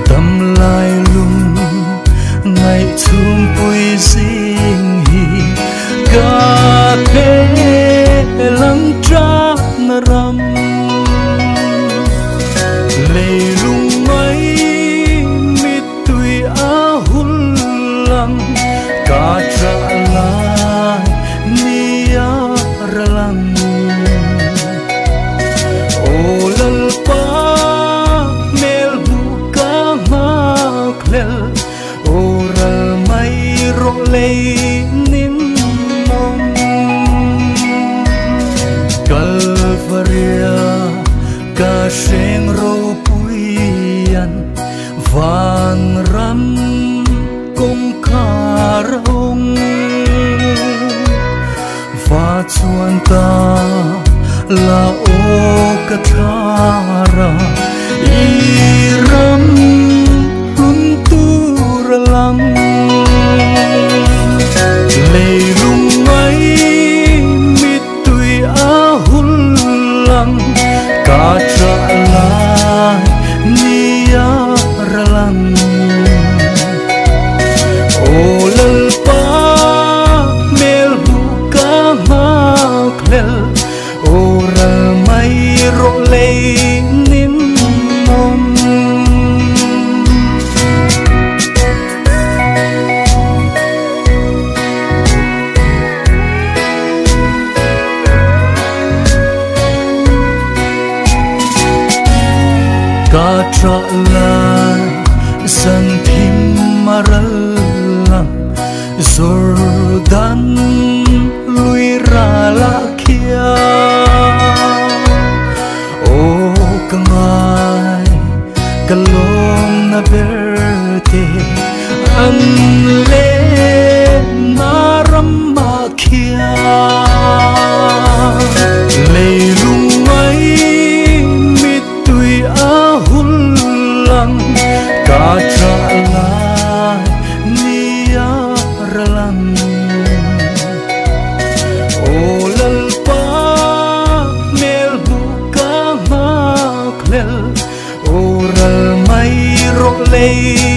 tâm lai lung ngày chung bụi riêng hi cả thế lăng tra ram lệ lung mấy mít tùy á hul lăng cả trả lại nia ra lăng ô lal pa mel buka maklel oral mai ro lei nin mom Calvaria ka seng ro puian van ram công kharong và chuan ta là ô kathara iram huntur lang lei lung mai mit tui a hul lang ka tra la nia ra lang ô lal pa mel buka maklel oral mai ro lei nin mom ka tra lai san thim maral lang Jordan lui ra la kia o kangai kalom na berte an le naram ma kia leilung mai mit tui a hul lang ka tra lai nia ra lang ô lal pa mel buka maklel oral mai ro lei